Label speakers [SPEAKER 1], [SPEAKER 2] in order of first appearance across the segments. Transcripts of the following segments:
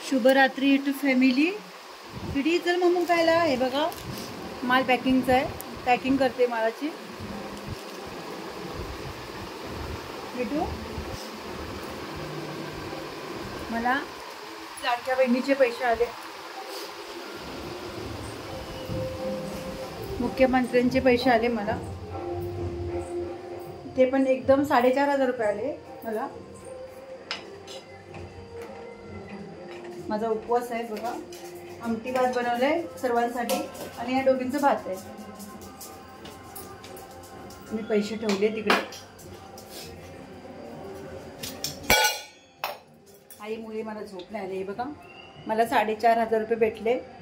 [SPEAKER 1] शुभरात्री YouTube family. पिढी चल मम्मी खायला. हे बघा माल पॅकिंगचा आहे, पॅकिंग करते मालाची. भेटू मला लाडक्या बहिणीचे पैसे आले, मुख्यमंत्र्यांचे पैसे आले मला. ते पण एकदम 4,500 रुपये आले मला. माझा उपवास आहे बघा. आमटी भात बनवलंय सर्वांसाठी आणि या दोघींचं भात आहे. मी पैसे ठेवले तिकडे. आईमुळे मला झोप नाही आली. बघा मला 4,500 रुपये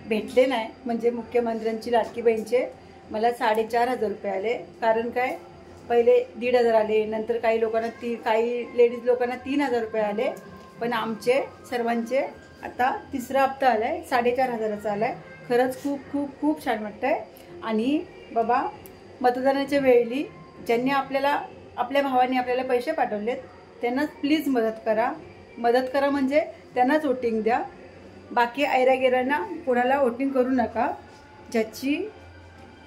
[SPEAKER 1] भेटले नाही म्हणजे मुख्यमंत्र्यांची लाडकी बहीणचे मला 4,500 रुपये आले. कारण काय, पहिले 1,500 आले, नंतर काही लेडीज लोकांना 3,000 रुपये आले. पण आमचे सर्वांचे आता तिसरा हप्ता आलाय, 4,500चा आलाय. खरंच खूप खूप खूप छान वाटतंय. आणि बाबा मतदानाच्या वेळी ज्यांनी आपल्या भावाने आपल्याला पैसे पाठवलेत त्यांना प्लीज मदत करा म्हणजे त्यांनाच वोटिंग द्या. बाकी ऐरागेरांना कोणाला वोटिंग करू नका. ज्याची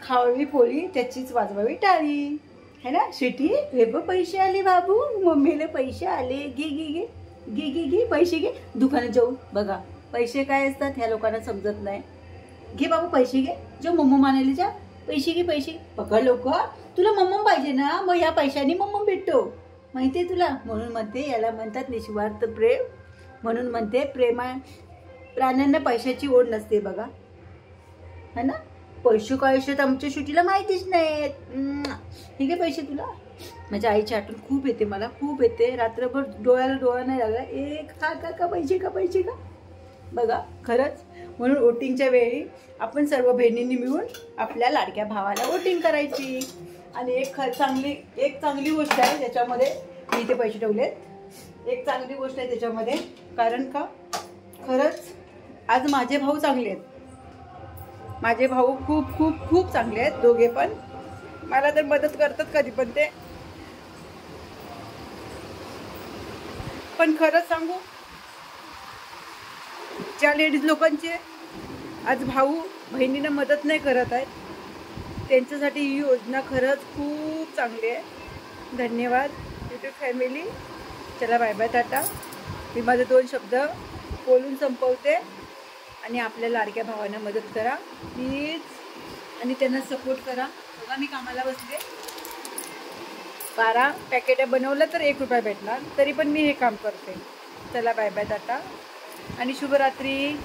[SPEAKER 1] खावावी पोळी त्याचीच वाजवावी टाळी, है ना शेटी. हे बघ पैसे आले बाबू, मम्मीला पैसे आले. घे घे घे घे घे घे पैसे घे. दुकानात जाऊन बघा पैसे काय असतात ह्या लोकांना समजत नाही. घे बाबू पैसे घे. जो मम्मम मानायला जा, पैसे घे पैसे. पकड लोक, तुला मम्मम पाहिजे ना, मग या पैशाने मम्मम भेटतो माहितीये तुला. म्हणून म्हणते याला म्हणतात निस्वार्थ प्रेम. म्हणून म्हणते प्राण्यांना पैशाची ओढ नसते बघा, है ना. पैसे काय असतात आमच्या शेटीला माहितीच नाहीत. हे घे पैसे तुला. माझ्या आईची आठवण खूप येते, मला खूप येते. रात्रभर डोळ्याला डोळा नाही लागला. का पैसे का बघा. खरंच म्हणून वोटिंगच्या वेळी आपण सर्व बहिणींनी मिळून आपल्या लाडक्या भावाला वोटिंग करायची. आणि एक चांगली गोष्ट आहे त्याच्यामध्ये, मी इथे पैसे ठेवलेत. एक चांगली गोष्ट आहे त्याच्यामध्ये, कारण का खरंच आज माझे भाऊ चांगले आहेत. माझे भाऊ खूप खूप खूप चांगले आहेत दोघे पण. मला तर मदत करतात कधी पण ते. पण खरंच सांगू, ज्या लेडीज लोकांचे आज भाऊ बहिणींना मदत नाही करत आहेत त्यांच्यासाठी ही योजना खरंच खूप चांगली आहे. धन्यवाद यूट्यूब फॅमिली. चला बाय बाय, टाटा. मी माझे 2 शब्द बोलून संपवते. आणि आपल्या लाडक्या भावांना मदत करा प्लीज, आणि त्यांना सपोर्ट करा. बघा मी कामाला बसले. 12 पॅकेट बनवलं तर 1 रुपया भेटणार, तरी पण मी हे काम करते. चला बाय बाय, टाटा आणि शुभरात्री.